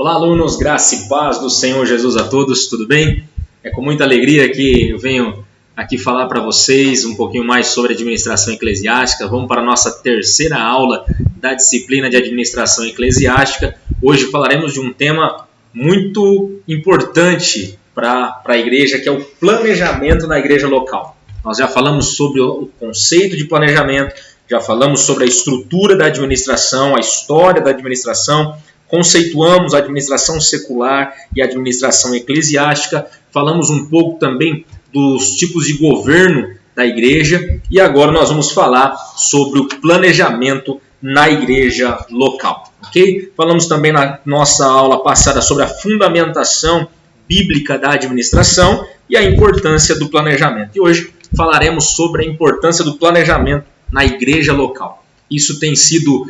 Olá, alunos, graça e paz do Senhor Jesus a todos, tudo bem? É com muita alegria que eu venho aqui falar para vocês um pouquinho mais sobre administração eclesiástica. Vamos para a nossa terceira aula da disciplina de administração eclesiástica. Hoje falaremos de um tema muito importante para a igreja, que é o planejamento na igreja local. Nós já falamos sobre o conceito de planejamento, já falamos sobre a estrutura da administração, a história da administração, conceituamos a administração secular e a administração eclesiástica, falamos um pouco também dos tipos de governo da igreja e agora nós vamos falar sobre o planejamento na igreja local, ok? Falamos também na nossa aula passada sobre a fundamentação bíblica da administração e a importância do planejamento. E hoje falaremos sobre a importância do planejamento na igreja local. Isso tem sido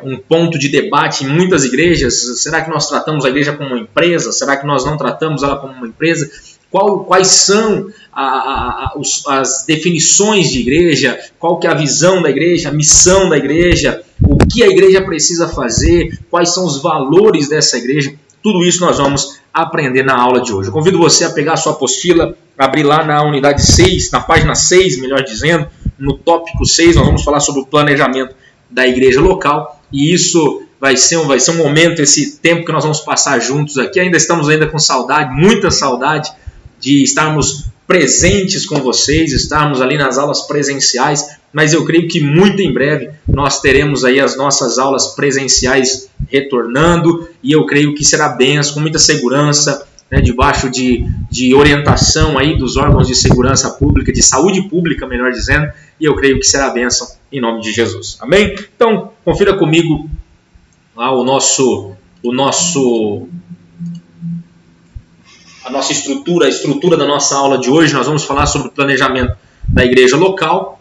um ponto de debate em muitas igrejas. Será que nós tratamos a igreja como uma empresa? Será que nós não tratamos ela como uma empresa? Quais são as definições de igreja? Qual que é a visão da igreja, a missão da igreja? O que a igreja precisa fazer? Quais são os valores dessa igreja? Tudo isso nós vamos aprender na aula de hoje. Eu convido você a pegar a sua apostila, abrir lá na unidade 6, na página 6, melhor dizendo, no tópico 6, nós vamos falar sobre o planejamento da igreja local, e isso vai ser um momento, esse tempo que nós vamos passar juntos aqui. Ainda estamos com saudade, muita saudade de estarmos presentes com vocês, estarmos ali nas aulas presenciais, mas eu creio que muito em breve nós teremos aí as nossas aulas presenciais retornando, e eu creio que será bênção, com muita segurança, debaixo de orientação aí dos órgãos de segurança pública, de saúde pública, melhor dizendo, e eu creio que será bênção em nome de Jesus. Amém? Então, confira comigo lá a nossa estrutura, a estrutura da nossa aula de hoje. Nós vamos falar sobre o planejamento da igreja local.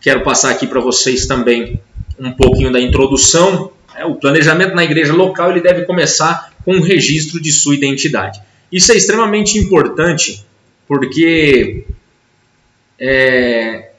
Quero passar aqui para vocês também um pouquinho da introdução. O planejamento na igreja local ele deve começar com um registro de sua identidade. Isso é extremamente importante porque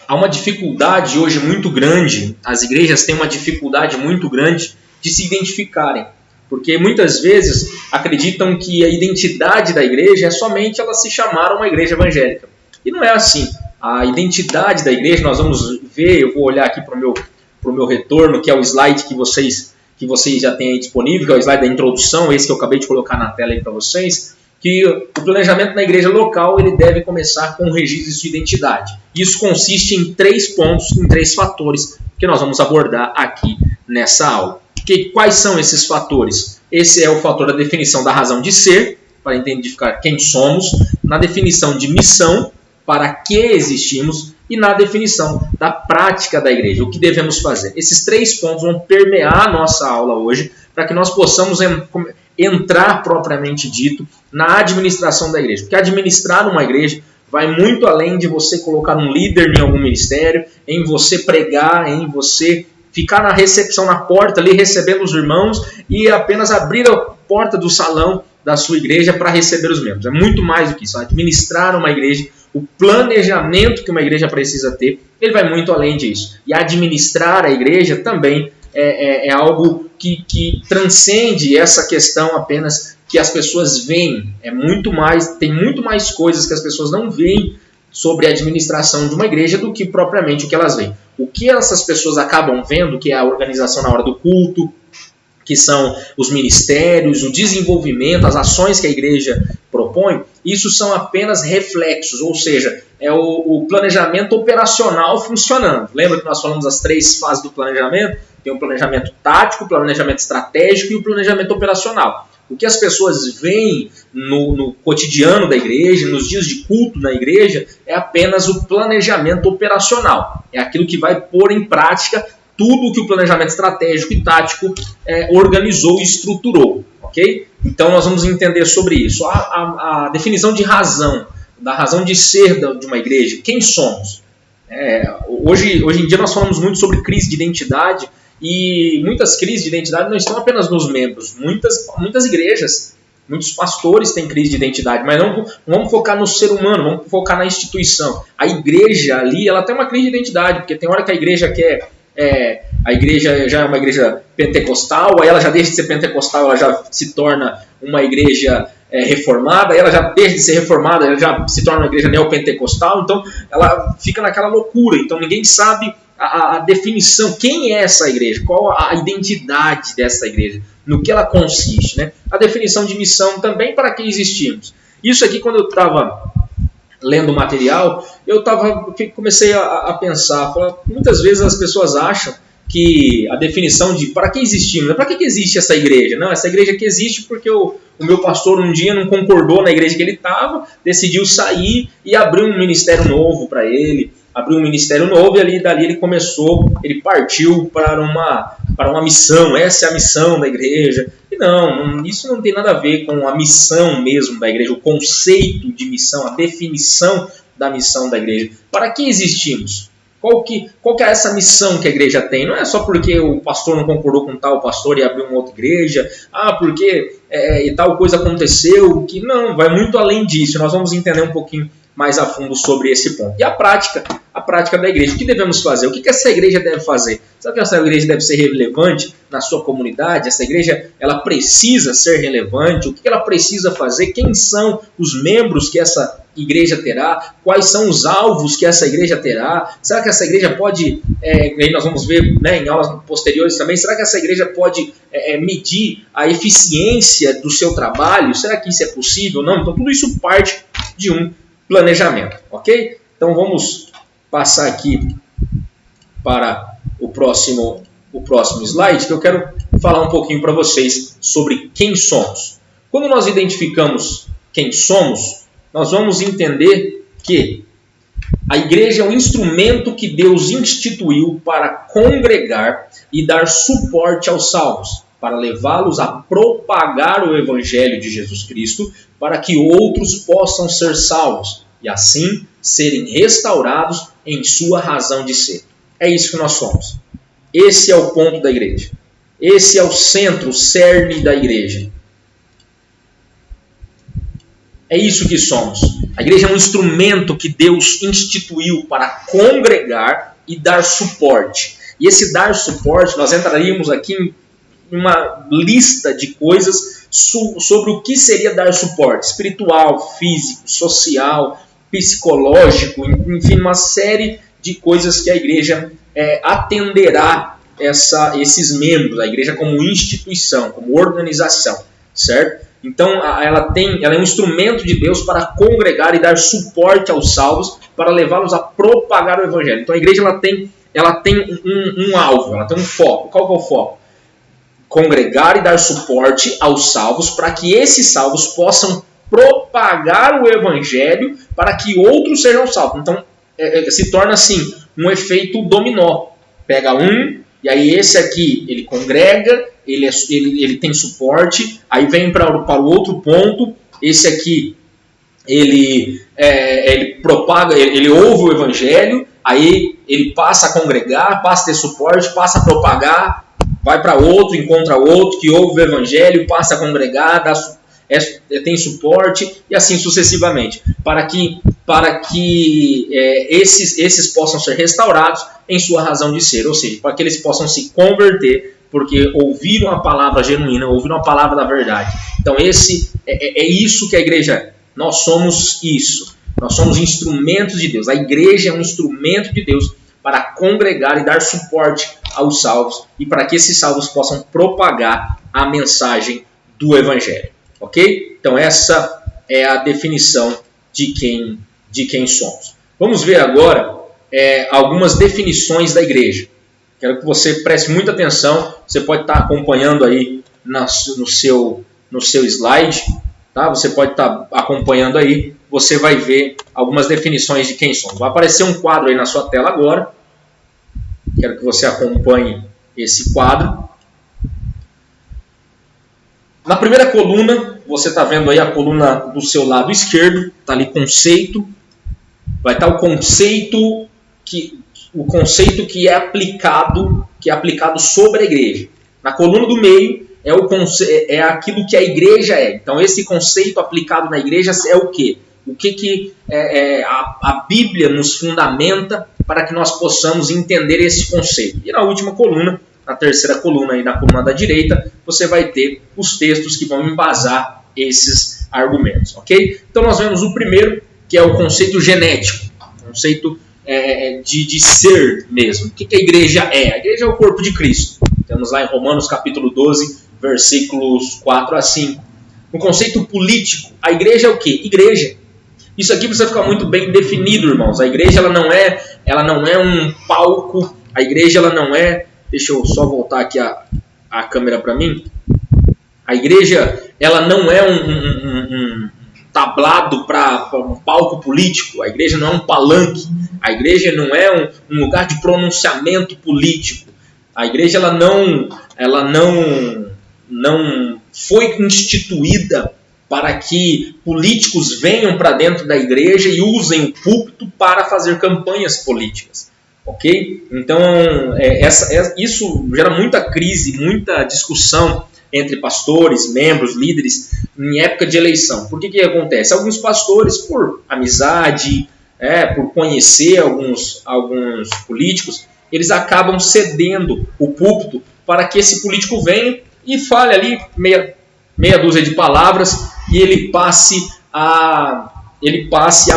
há uma dificuldade hoje muito grande, as igrejas têm uma dificuldade muito grande de se identificarem, porque muitas vezes acreditam que a identidade da igreja é somente ela se chamar uma igreja evangélica. E não é assim. A identidade da igreja, nós vamos ver, eu vou olhar aqui para o meu retorno, que é o slide que vocês já têm aí disponível, que é o slide da introdução, esse que eu acabei de colocar na tela aí para vocês, que o planejamento na igreja local ele deve começar com o registro de sua identidade. Isso consiste em 3 pontos, em 3 fatores que nós vamos abordar aqui nessa aula. Quais são esses fatores? Esse é o fator da definição da razão de ser, para identificar quem somos, na definição de missão, para que existimos, e na definição da prática da igreja, o que devemos fazer. Esses 3 pontos vão permear a nossa aula hoje, para que nós possamos entrar propriamente dito na administração da igreja. Porque administrar uma igreja vai muito além de você colocar um líder em algum ministério, em você pregar, em você ficar na recepção, na porta ali, recebendo os irmãos e apenas abrir a porta do salão da sua igreja para receber os membros. É muito mais do que isso. Administrar uma igreja, o planejamento que uma igreja precisa ter, ele vai muito além disso. E administrar a igreja também é algo que transcende essa questão apenas que as pessoas veem. Tem muito mais coisas que as pessoas não veem sobre a administração de uma igreja do que propriamente o que elas veem. O que essas pessoas acabam vendo, que é a organização na hora do culto, que são os ministérios, o desenvolvimento, as ações que a igreja propõe, isso são apenas reflexos, ou seja, é o planejamento operacional funcionando. Lembra que nós falamos as 3 fases do planejamento? Tem o planejamento tático, o planejamento estratégico e o planejamento operacional. O que as pessoas veem no cotidiano da igreja, nos dias de culto na igreja, é apenas o planejamento operacional. É aquilo que vai pôr em prática tudo o que o planejamento estratégico e tático organizou e estruturou. Okay? Então nós vamos entender sobre isso. A definição de razão, da razão de ser de uma igreja, quem somos? Hoje em dia nós falamos muito sobre crise de identidade, e muitas crises de identidade não estão apenas nos membros. Muitas igrejas, muitos pastores têm crise de identidade, mas não vamos focar no ser humano, vamos focar na instituição. A igreja ali, ela tem uma crise de identidade, porque tem hora que a igreja quer a igreja já é uma igreja pentecostal, aí ela já deixa de ser pentecostal, ela já se torna uma igreja reformada, aí ela já deixa de ser reformada, ela já se torna uma igreja neopentecostal, então ela fica naquela loucura, então ninguém sabe a definição, quem é essa igreja, qual a identidade dessa igreja, no que ela consiste, né? A definição de missão também, para que existimos. Isso aqui, quando eu estava lendo o material, comecei a pensar, muitas vezes as pessoas acham que a definição de para que existimos, para que existe essa igreja? Não, essa igreja que existe porque o meu pastor um dia não concordou na igreja que ele estava, decidiu sair e abrir um ministério novo para ele, abriu um ministério novo e dali ele partiu para uma missão, essa é a missão da igreja. E não, isso não tem nada a ver com a missão mesmo da igreja, o conceito de missão, a definição da missão da igreja. Para que existimos? Qual que é essa missão que a igreja tem? Não é só porque o pastor não concordou com tal pastor e abriu uma outra igreja, porque e tal coisa aconteceu, que não, vai muito além disso. Nós vamos entender um pouquinho mais a fundo sobre esse ponto. E a prática da igreja. O que devemos fazer? O que essa igreja deve fazer? Sabe que essa igreja deve ser relevante na sua comunidade? Essa igreja ela precisa ser relevante? O que ela precisa fazer? Quem são os membros que essa igreja terá? Quais são os alvos que essa igreja terá? Será que essa igreja pode, aí nós vamos ver em aulas posteriores também, será que essa igreja pode medir a eficiência do seu trabalho? Será que isso é possível? Não? Então tudo isso parte de um planejamento, ok? Então vamos passar aqui para o próximo slide, que eu quero falar um pouquinho para vocês sobre quem somos. Quando nós identificamos quem somos, nós vamos entender que a igreja é um instrumento que Deus instituiu para congregar e dar suporte aos salvos, para levá-los a propagar o evangelho de Jesus Cristo, para que outros possam ser salvos e assim serem restaurados em sua razão de ser. É isso que nós somos. Esse é o ponto da igreja. Esse é o centro, o cerne da igreja. É isso que somos. A igreja é um instrumento que Deus instituiu para congregar e dar suporte. E esse dar suporte, nós entraríamos aqui em uma lista de coisas sobre o que seria dar suporte espiritual, físico, social, psicológico, enfim, uma série de coisas que a igreja atenderá esses membros, a igreja como instituição, como organização, certo? Então ela é um instrumento de Deus para congregar e dar suporte aos salvos, para levá-los a propagar o evangelho. Então a igreja ela tem um alvo, ela tem um foco. Qual que é o foco? Congregar e dar suporte aos salvos, para que esses salvos possam propagar o evangelho para que outros sejam salvos. Então se torna assim um efeito dominó. Pega um, e aí esse aqui ele congrega, ele tem suporte, aí vem para o outro ponto, esse aqui ele propaga, ele ouve o evangelho, aí ele passa a congregar, passa a ter suporte, passa a propagar, vai para outro, encontra outro que ouve o evangelho, passa a congregar, tem suporte e assim sucessivamente, para que esses possam ser restaurados em sua razão de ser, ou seja, para que eles possam se converter, porque ouviram a palavra genuína, ouviram a palavra da verdade. Então é isso que a igreja é. Nós somos isso. Nós somos instrumentos de Deus. A igreja é um instrumento de Deus para congregar e dar suporte aos salvos e para que esses salvos possam propagar a mensagem do evangelho. Ok? Então essa é a definição de quem somos. Vamos ver agora algumas definições da igreja. Quero que você preste muita atenção. Você pode estar acompanhando aí no seu slide. Tá? Você pode estar acompanhando aí. Você vai ver algumas definições de quem somos. Vai aparecer um quadro aí na sua tela agora. Quero que você acompanhe esse quadro. Na primeira coluna, você está vendo aí a coluna do seu lado esquerdo. Está ali conceito. Vai estar o conceito que é aplicado sobre a igreja. Na coluna do meio é aquilo que a igreja é. Então esse conceito aplicado na igreja é o quê? O que a Bíblia nos fundamenta para que nós possamos entender esse conceito. E na última coluna, na terceira coluna e na coluna da direita, você vai ter os textos que vão embasar esses argumentos, ok? Então nós vemos o primeiro, que é o conceito genético, conceito de ser mesmo. O que a igreja é? A igreja é o corpo de Cristo. Temos lá em Romanos capítulo 12, versículos 4 a 5. No conceito político, a igreja é o quê? Igreja. Isso aqui precisa ficar muito bem definido, irmãos. A igreja ela não é um palco, a igreja ela não é... Deixa eu só voltar aqui a câmera para mim. A igreja ela não é um tablado para um palco político. A igreja não é um palanque. A igreja não é um lugar de pronunciamento político. A igreja ela não foi instituída para que políticos venham para dentro da igreja e usem o púlpito para fazer campanhas políticas. Ok? Então, isso gera muita crise, muita discussão entre pastores, membros, líderes, em época de eleição. Por que acontece? Alguns pastores, por amizade, por conhecer alguns políticos, eles acabam cedendo o púlpito para que esse político venha e fale ali meia dúzia de palavras e ele passe a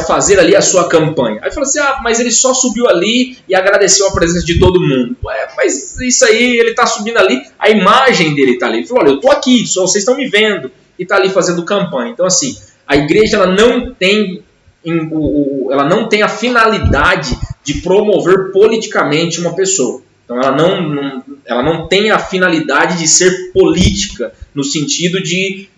fazer ali a sua campanha. Aí fala assim, mas ele só subiu ali e agradeceu a presença de todo mundo. Mas isso aí, ele está subindo ali, a imagem dele está ali. Ele falou, olha, eu estou aqui, só vocês estão me vendo, e está ali fazendo campanha. Então assim, a igreja ela não tem a finalidade de promover politicamente uma pessoa. Então ela não tem a finalidade de ser política no sentido de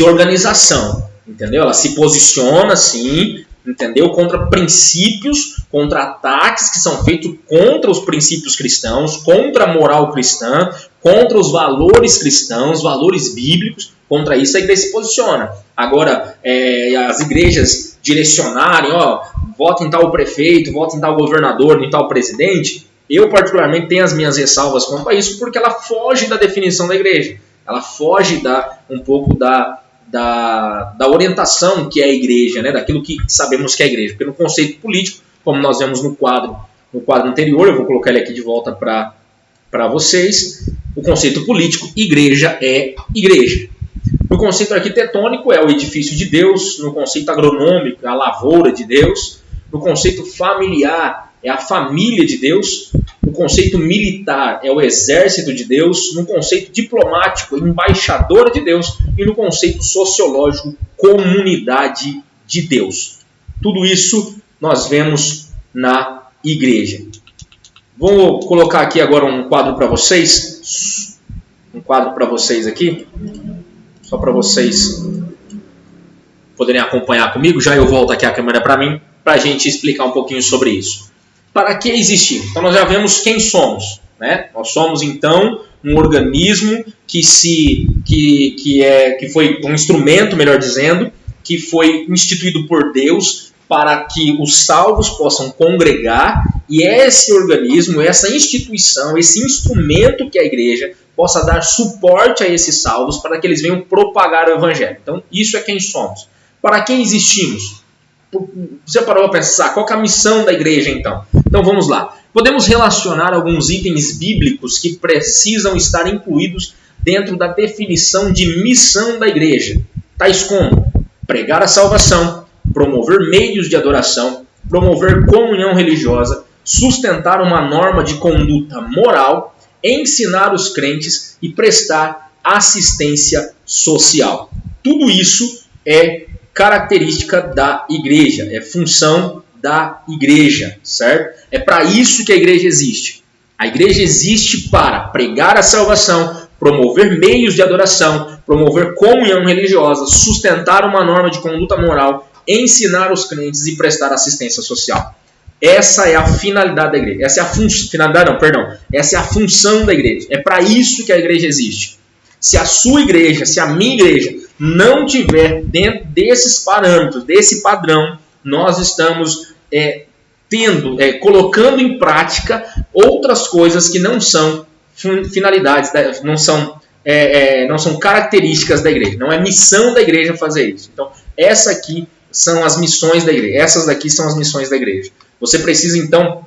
organização. Entendeu? Ela se posiciona, sim, entendeu? Contra princípios, contra ataques que são feitos contra os princípios cristãos, contra a moral cristã, contra os valores cristãos, valores bíblicos. Contra isso a igreja se posiciona. Agora, as igrejas direcionarem, votem em tal prefeito, votem em tal governador, em tal presidente, eu particularmente tenho as minhas ressalvas quanto a isso, porque ela foge da definição da igreja. Ela foge um pouco da orientação que é a igreja, né? Daquilo que sabemos que é a igreja. Porque no conceito político, como nós vemos no quadro anterior, eu vou colocar ele aqui de volta para vocês, o conceito político, igreja é igreja. No conceito arquitetônico é o edifício de Deus, no conceito agronômico é a lavoura de Deus, no conceito familiar é a família de Deus, no conceito militar é o exército de Deus, no conceito diplomático, embaixador de Deus, e no conceito sociológico, comunidade de Deus. Tudo isso nós vemos na igreja. Vou colocar aqui agora um quadro para vocês. Aqui, só para vocês poderem acompanhar comigo. Já eu volto aqui a câmera para mim, para a gente explicar um pouquinho sobre isso. Para que existimos? Então nós já vemos quem somos, né? Nós somos então um organismo que foi um instrumento, melhor dizendo, que foi instituído por Deus para que os salvos possam congregar e esse organismo, essa instituição, esse instrumento que é a igreja possa dar suporte a esses salvos para que eles venham propagar o evangelho. Então isso é quem somos. Para quem existimos? Você parou a pensar, qual que é a missão da igreja então? Então vamos lá. Podemos relacionar alguns itens bíblicos que precisam estar incluídos dentro da definição de missão da igreja. Tais como pregar a salvação, promover meios de adoração, promover comunhão religiosa, sustentar uma norma de conduta moral, ensinar os crentes e prestar assistência social. Tudo isso é característica da igreja, é função da igreja, certo? É para isso que a igreja existe. A igreja existe para pregar a salvação, promover meios de adoração, promover comunhão religiosa, sustentar uma norma de conduta moral, ensinar os crentes e prestar assistência social. Essa é a finalidade da igreja. Essa é a função da igreja. É para isso que a igreja existe. Se a sua igreja, se a minha igreja não tiver dentro desses parâmetros, desse padrão, nós estamos colocando em prática outras coisas que não são finalidades, não são características da igreja. Não é missão da igreja fazer isso. Então, essa aqui são as missões da igreja. Essas daqui são as missões da igreja. Você precisa, então,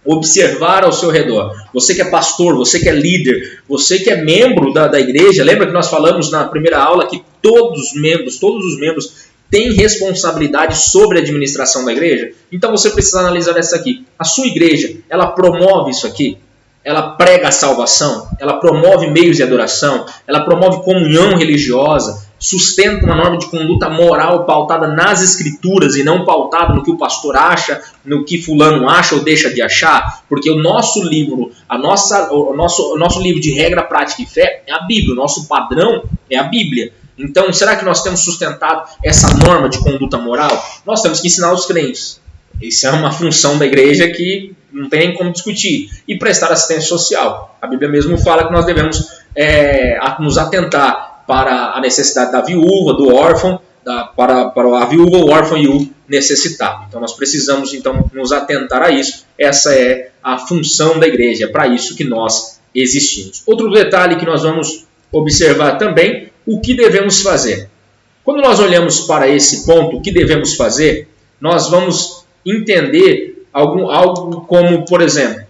observar ao seu redor. Você que é pastor, você que é líder, você que é membro da igreja. Lembra que nós falamos na primeira aula que todos os membros têm responsabilidade sobre a administração da igreja? Então você precisa analisar essa aqui. A sua igreja, ela promove isso aqui? Ela prega a salvação? Ela promove meios de adoração? Ela promove comunhão religiosa? Sustenta uma norma de conduta moral pautada nas escrituras e não pautada no que o pastor acha, no que fulano acha ou deixa de achar? Porque o nosso livro, o nosso livro de regra, prática e fé é a Bíblia, o nosso padrão é a Bíblia. Então, será que nós temos sustentado essa norma de conduta moral? Nós temos que ensinar os crentes. Isso é uma função da igreja que não tem nem como discutir. E prestar assistência social. A Bíblia mesmo fala que nós devemos nos atentar para a necessidade da viúva, do órfão, para a viúva, o órfão e o necessitado. Então nós precisamos nos atentar a isso. Essa é a função da igreja, é para isso que nós existimos. Outro detalhe que nós vamos observar também, o que devemos fazer. Quando nós olhamos para esse ponto, o que devemos fazer, nós vamos entender algo como, por exemplo,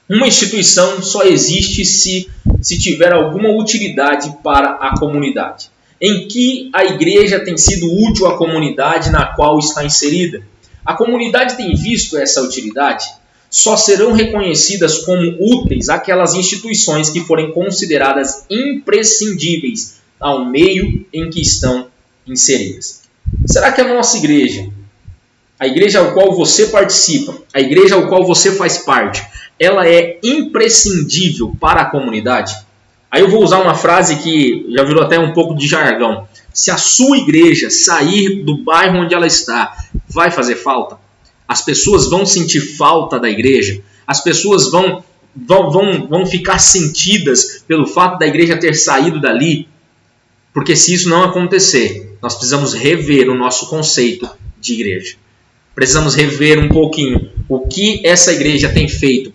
uma instituição só existe se tiver alguma utilidade para a comunidade. Em que a igreja tem sido útil à comunidade na qual está inserida? A comunidade tem visto essa utilidade? Só serão reconhecidas como úteis aquelas instituições que forem consideradas imprescindíveis ao meio em que estão inseridas. Será que a nossa igreja, a igreja ao qual você participa, a igreja ao qual você faz parte, ela é imprescindível para a comunidade? Aí eu vou usar uma frase que já virou até um pouco de jargão. Se a sua igreja sair do bairro onde ela está, vai fazer falta? As pessoas vão sentir falta da igreja? As pessoas vão ficar sentidas pelo fato da igreja ter saído dali? Porque se isso não acontecer, nós precisamos rever o nosso conceito de igreja. Precisamos rever um pouquinho o que essa igreja tem feito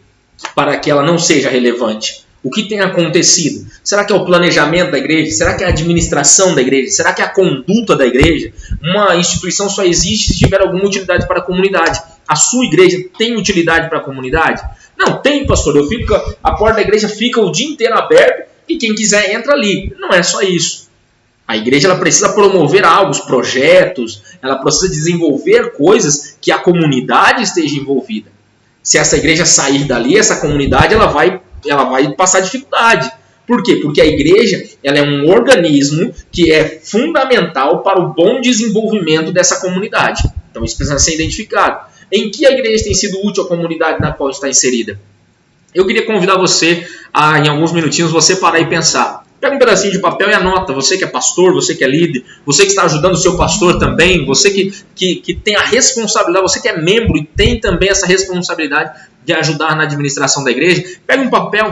para que ela não seja relevante. O que tem acontecido? Será que é o planejamento da igreja? Será que é a administração da igreja? Será que é a conduta da igreja? Uma instituição só existe se tiver alguma utilidade para a comunidade. A sua igreja tem utilidade para a comunidade? Não, tem, pastor. A porta da igreja fica o dia inteiro aberta e quem quiser entra ali. Não é só isso. A igreja ela precisa promover algo, projetos, ela precisa desenvolver coisas que a comunidade esteja envolvida. Se essa igreja sair dali, essa comunidade ela vai passar dificuldade. Por quê? Porque a igreja ela é um organismo que é fundamental para o bom desenvolvimento dessa comunidade. Então isso precisa ser identificado. Em que a igreja tem sido útil à comunidade na qual está inserida? Eu queria convidar você a, em alguns minutinhos, você parar e pensar. Pega um pedacinho de papel e anota. Você que é pastor, você que é líder, você que está ajudando o seu pastor também, você que tem a responsabilidade, você que é membro e tem também essa responsabilidade de ajudar na administração da igreja. Pega um papel,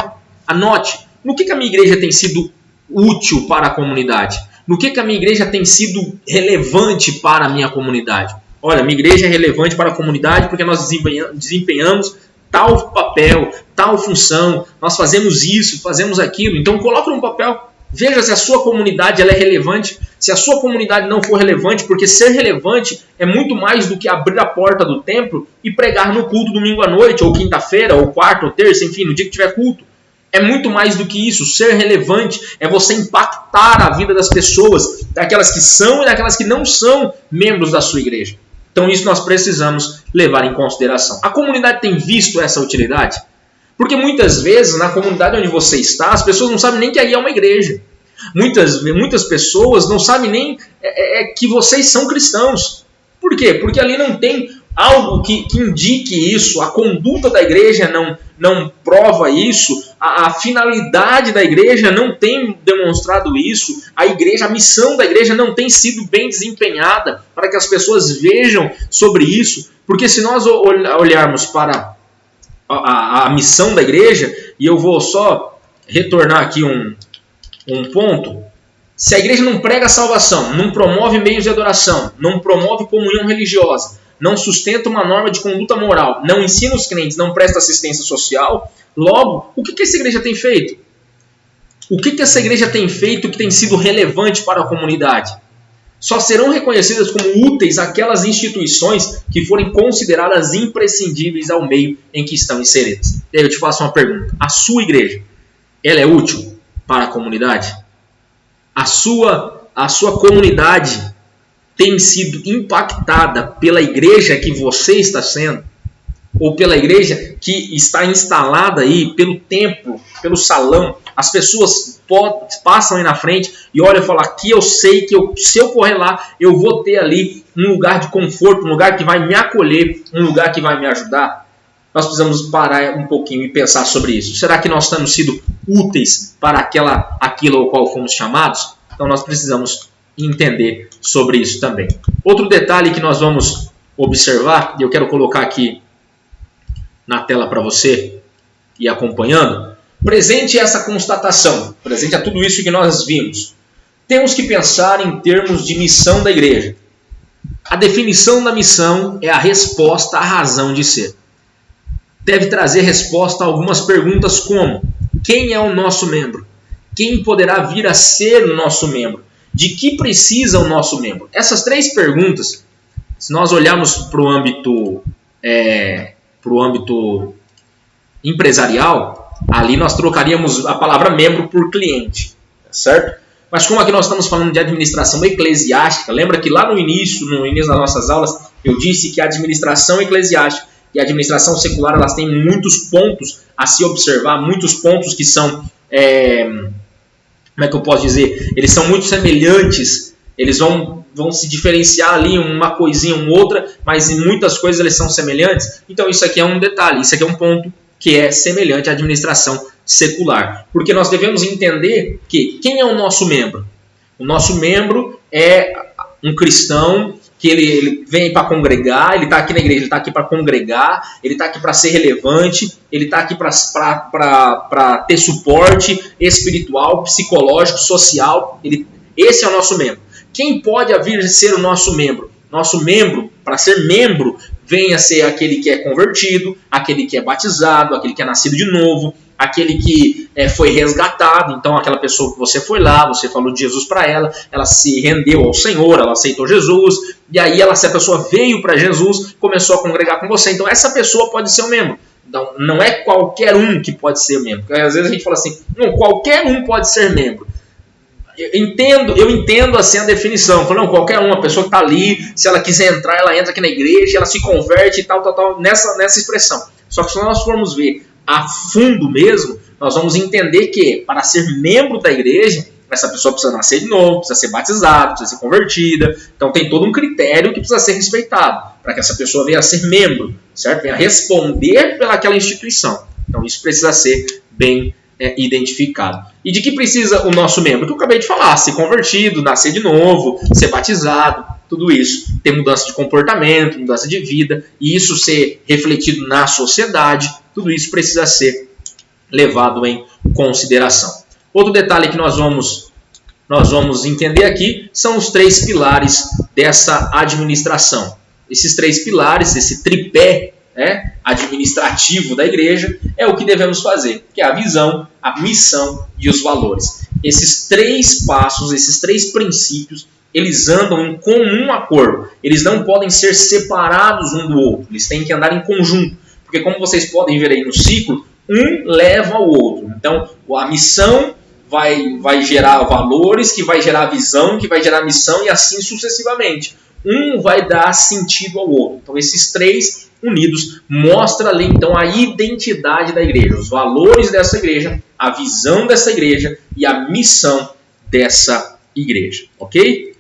anote. No que a minha igreja tem sido útil para a comunidade? No que a minha igreja tem sido relevante para a minha comunidade? Olha, minha igreja é relevante para a comunidade porque nós desempenhamos tal papel, tal função, nós fazemos isso, fazemos aquilo. Então coloque no papel, veja se a sua comunidade ela é relevante. Se a sua comunidade não for relevante, porque ser relevante é muito mais do que abrir a porta do templo e pregar no culto domingo à noite, ou quinta-feira, ou quarta, ou terça, enfim, no dia que tiver culto. É muito mais do que isso. Ser relevante é você impactar a vida das pessoas, daquelas que são e daquelas que não são membros da sua igreja. Então isso nós precisamos levar em consideração. A comunidade tem visto essa utilidade? Porque muitas vezes na comunidade onde você está, as pessoas não sabem nem que ali é uma igreja. Muitas pessoas não sabem nem que vocês são cristãos. Por quê? Porque ali não tem algo que indique isso. A conduta da igreja não prova isso. A finalidade da igreja não tem demonstrado isso. A missão da igreja não tem sido bem desempenhada para que as pessoas vejam sobre isso. Porque se nós olharmos para a missão da igreja, e eu vou só retornar aqui um ponto. Se a igreja não prega a salvação, não promove meios de adoração, não promove comunhão religiosa, não sustenta uma norma de conduta moral, não ensina os crentes, não presta assistência social, logo, o que essa igreja tem feito? O que essa igreja tem feito que tem sido relevante para a comunidade? Só serão reconhecidas como úteis aquelas instituições que forem consideradas imprescindíveis ao meio em que estão inseridas. E aí eu te faço uma pergunta. A sua igreja, ela é útil para a comunidade? A sua comunidade tem sido impactada pela igreja que você está sendo? Ou pela igreja que está instalada aí, pelo templo, pelo salão? As pessoas passam aí na frente e olham e falam, aqui eu sei que se eu correr lá, eu vou ter ali um lugar de conforto, um lugar que vai me acolher, um lugar que vai me ajudar. Nós precisamos parar um pouquinho e pensar sobre isso. Será que nós temos sido úteis para aquilo ao qual fomos chamados? Então nós precisamos entender sobre isso também. Outro detalhe que nós vamos observar, e eu quero colocar aqui na tela para você ir acompanhando, presente essa constatação, presente a tudo isso que nós vimos, temos que pensar em termos de missão da igreja. A definição da missão é a resposta à razão de ser. Deve trazer resposta a algumas perguntas como: quem é o nosso membro? Quem poderá vir a ser o nosso membro? De que precisa o nosso membro? Essas três perguntas, se nós olharmos para o âmbito empresarial, ali nós trocaríamos a palavra membro por cliente, certo? Mas como aqui nós estamos falando de administração eclesiástica, lembra que lá no início das nossas aulas, eu disse que a administração eclesiástica e a administração secular, elas têm muitos pontos a se observar, muitos pontos que são, como é que eu posso dizer? Eles são muito semelhantes, eles vão se diferenciar ali uma coisinha, outra, mas em muitas coisas eles são semelhantes. Então isso aqui é um detalhe, isso aqui é um ponto que é semelhante à administração secular. Porque nós devemos entender que quem é o nosso membro? O nosso membro é um cristão que ele vem para congregar, ele está aqui na igreja, ele está aqui para congregar, ele está aqui para ser relevante, ele está aqui para ter suporte espiritual, psicológico, social. Esse é o nosso membro. Quem pode vir a ser o nosso membro? Nosso membro, para ser membro, venha ser aquele que é convertido, aquele que é batizado, aquele que é nascido de novo, aquele que foi resgatado. Então aquela pessoa que você foi lá, você falou de Jesus para ela, ela se rendeu ao Senhor, ela aceitou Jesus, e aí se a pessoa veio para Jesus, começou a congregar com você. Então essa pessoa pode ser um membro. Então, não é qualquer um que pode ser membro. Porque às vezes a gente fala assim, não, qualquer um pode ser membro. Eu entendo assim a definição. Não, qualquer uma pessoa que está ali, se ela quiser entrar, ela entra aqui na igreja, ela se converte e tal, nessa expressão. Só que se nós formos ver a fundo mesmo, nós vamos entender que para ser membro da igreja, essa pessoa precisa nascer de novo, precisa ser batizada, precisa ser convertida. Então tem todo um critério que precisa ser respeitado para que essa pessoa venha a ser membro, certo? Venha responder pelaquela instituição. Então isso precisa ser bem identificado. E de que precisa o nosso membro? Que eu acabei de falar, ser convertido, nascer de novo, ser batizado, tudo isso. Ter mudança de comportamento, mudança de vida, e isso ser refletido na sociedade, tudo isso precisa ser levado em consideração. Outro detalhe que nós vamos entender aqui são os 3 pilares dessa administração. Esses 3 pilares, esse tripé administrativo da igreja, é o que devemos fazer, que é a visão, a missão e os valores. Esses 3 passos, esses 3 princípios, eles andam em comum acordo. Eles não podem ser separados um do outro, eles têm que andar em conjunto, porque como vocês podem ver aí no ciclo, um leva ao outro. Então, a missão vai gerar valores, que vai gerar visão, que vai gerar missão, e assim sucessivamente. Um vai dar sentido ao outro. Então, esses 3 unidos mostra ali então a identidade da igreja, os valores dessa igreja, a visão dessa igreja e a missão dessa igreja, ok?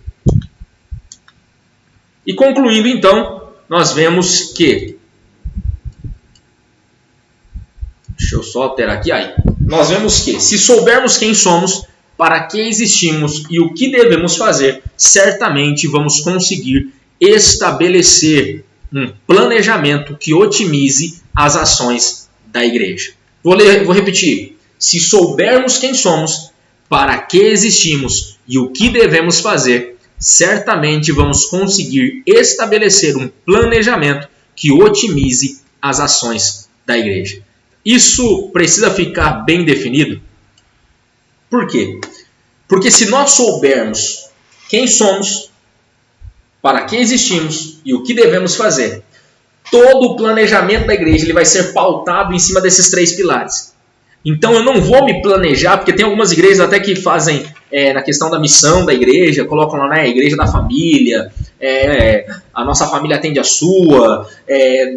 E concluindo então, nós vemos que, deixa eu só alterar aqui, nós vemos que se soubermos quem somos, para que existimos e o que devemos fazer, certamente vamos conseguir estabelecer um planejamento que otimize as ações da igreja. Vou repetir. Se soubermos quem somos, para que existimos e o que devemos fazer, certamente vamos conseguir estabelecer um planejamento que otimize as ações da igreja. Isso precisa ficar bem definido. Por quê? Porque se nós soubermos quem somos, para que existimos e o que devemos fazer. Todo o planejamento da igreja ele vai ser pautado em cima desses 3 pilares. Então eu não vou me planejar, porque tem algumas igrejas até que fazem na questão da missão da igreja, colocam lá, né, a igreja da família, a nossa família atende a sua,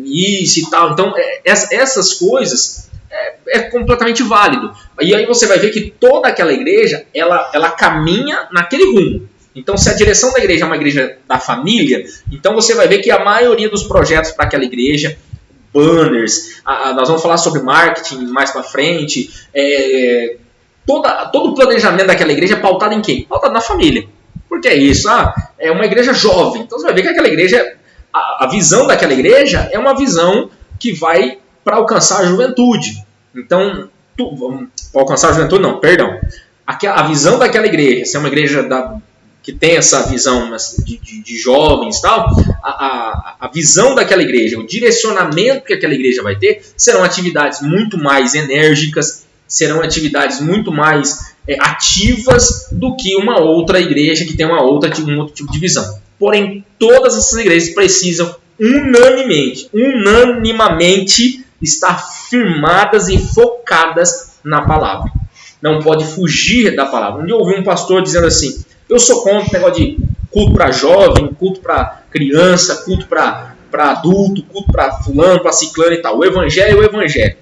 isso e tal. Então essas coisas é completamente válido. E aí você vai ver que toda aquela igreja, ela caminha naquele rumo. Então se a direção da igreja é uma igreja da família, então você vai ver que a maioria dos projetos para aquela igreja, banners, nós vamos falar sobre marketing mais para frente, todo o planejamento daquela igreja é pautado em quem? Pautado na família. Porque é isso, é uma igreja jovem. Então você vai ver que aquela igreja, a visão daquela igreja é uma visão que vai para alcançar a juventude. Então, alcançar a juventude não, perdão. A visão daquela igreja, se é uma igreja que tem essa visão de jovens e tal, a visão daquela igreja, o direcionamento que aquela igreja vai ter, serão atividades muito mais enérgicas, serão atividades muito mais ativas do que uma outra igreja que tem um outro tipo de visão. Porém, todas essas igrejas precisam unanimamente estar firmadas e focadas na palavra. Não pode fugir da palavra. Um dia eu ouvi um pastor dizendo assim: eu sou contra o negócio de culto para jovem, culto para criança, culto para adulto, culto para fulano, para ciclano e tal. O evangelho é o evangelho.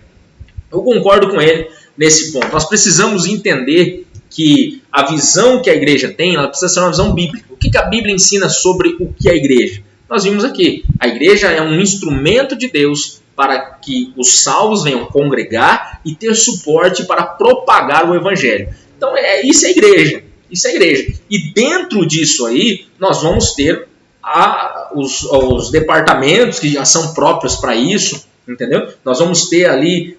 Eu concordo com ele nesse ponto. Nós precisamos entender que a visão que a igreja tem, ela precisa ser uma visão bíblica. O que a Bíblia ensina sobre o que é a igreja? Nós vimos aqui, a igreja é um instrumento de Deus para que os salvos venham congregar e ter suporte para propagar o evangelho. Então, isso é a igreja. Isso é a igreja. E dentro disso aí, nós vamos ter os departamentos que já são próprios para isso, entendeu? Nós vamos ter ali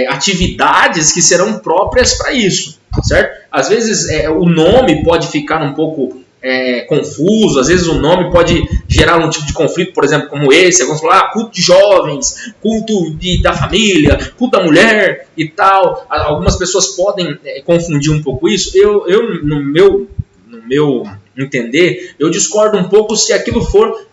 atividades que serão próprias para isso, certo? Às vezes o nome pode ficar um pouco confuso, às vezes o nome pode gerar um tipo de conflito, por exemplo, como esse, vamos falar culto de jovens, culto da família, culto da mulher e tal. Algumas pessoas podem confundir um pouco isso. Eu no meu entender, eu discordo um pouco se aquilo for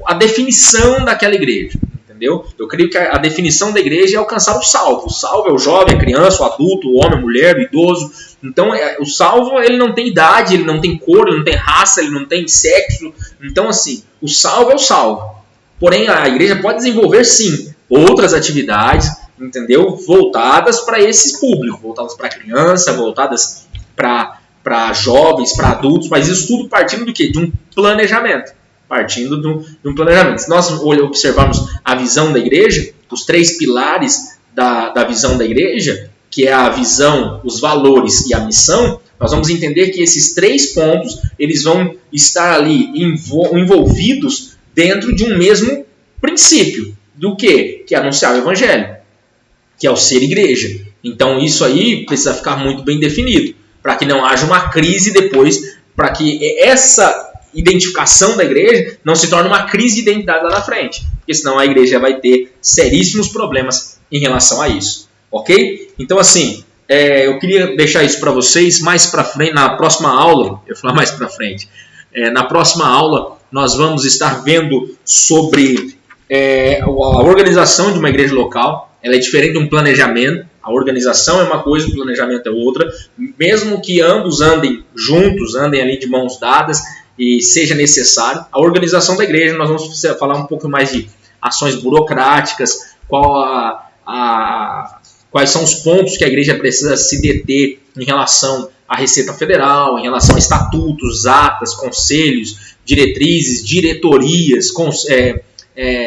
a definição daquela igreja. Entendeu? Eu creio que a definição da igreja é alcançar o salvo. O salvo é o jovem, a criança, o adulto, o homem, a mulher, o idoso. Então, o salvo ele não tem idade, ele não tem cor, ele não tem raça, ele não tem sexo. Então, assim, o salvo é o salvo. Porém, a igreja pode desenvolver, sim, outras atividades, entendeu? Voltadas para esse público, voltadas para criança, voltadas para jovens, para adultos, mas isso tudo partindo do quê? De um planejamento. Partindo de um planejamento. Se nós observarmos a visão da igreja, os 3 pilares da visão da igreja, que é a visão, os valores e a missão, nós vamos entender que esses 3 pontos eles vão estar ali envolvidos dentro de um mesmo princípio. Do quê? Que é anunciar o evangelho, que é o ser igreja. Então isso aí precisa ficar muito bem definido, para que não haja uma crise depois, para que essa identificação da igreja não se torne uma crise de identidade lá na frente, porque senão a igreja vai ter seríssimos problemas em relação a isso, ok? Então assim, eu queria deixar isso para vocês mais para frente, na próxima aula, eu vou falar mais para frente, na próxima aula nós vamos estar vendo sobre a organização de uma igreja local. Ela é diferente de um planejamento. A organização é uma coisa, o planejamento é outra, mesmo que ambos andem juntos, andem ali de mãos dadas, e seja necessário. A organização da igreja, nós vamos falar um pouco mais de ações burocráticas, quais são os pontos que a igreja precisa se deter em relação à Receita Federal, em relação a estatutos, atas, conselhos, diretrizes, diretorias,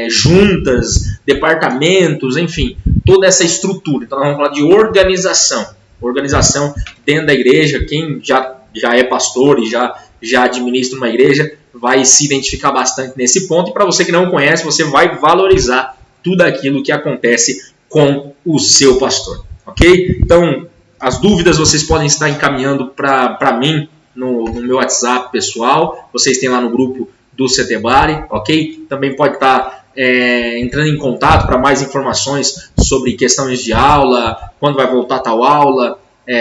juntas, departamentos, enfim, toda essa estrutura. Então nós vamos falar de organização. Organização dentro da igreja. Quem já é pastor e já administra uma igreja, vai se identificar bastante nesse ponto. E para você que não conhece, você vai valorizar tudo aquilo que acontece com o seu pastor. Ok? Então, as dúvidas vocês podem estar encaminhando para mim no meu WhatsApp pessoal. Vocês têm lá no grupo do CTBari, ok? Também pode estar entrando em contato para mais informações sobre questões de aula, quando vai voltar tal aula,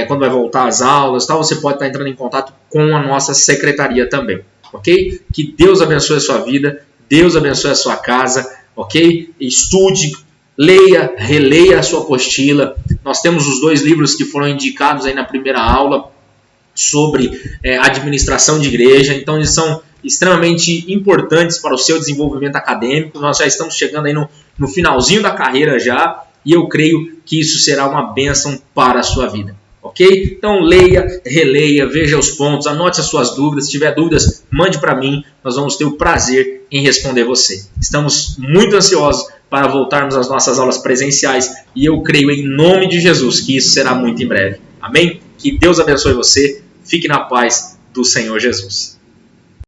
quando vai voltar as aulas, tal, você pode estar entrando em contato com a nossa secretaria também. ok? Que Deus abençoe a sua vida, Deus abençoe a sua casa, ok? Estude, leia, releia a sua apostila. Nós temos os 2 livros que foram indicados aí na primeira aula sobre administração de igreja, então eles são extremamente importantes para o seu desenvolvimento acadêmico. Nós já estamos chegando aí no finalzinho da carreira já, e eu creio que isso será uma bênção para a sua vida, ok? Então leia, releia, veja os pontos, anote as suas dúvidas. Se tiver dúvidas, mande para mim, nós vamos ter o prazer em responder você. Estamos muito ansiosos para voltarmos às nossas aulas presenciais, e eu creio em nome de Jesus que isso será muito em breve. Amém? Que Deus abençoe você. Fique na paz do Senhor Jesus.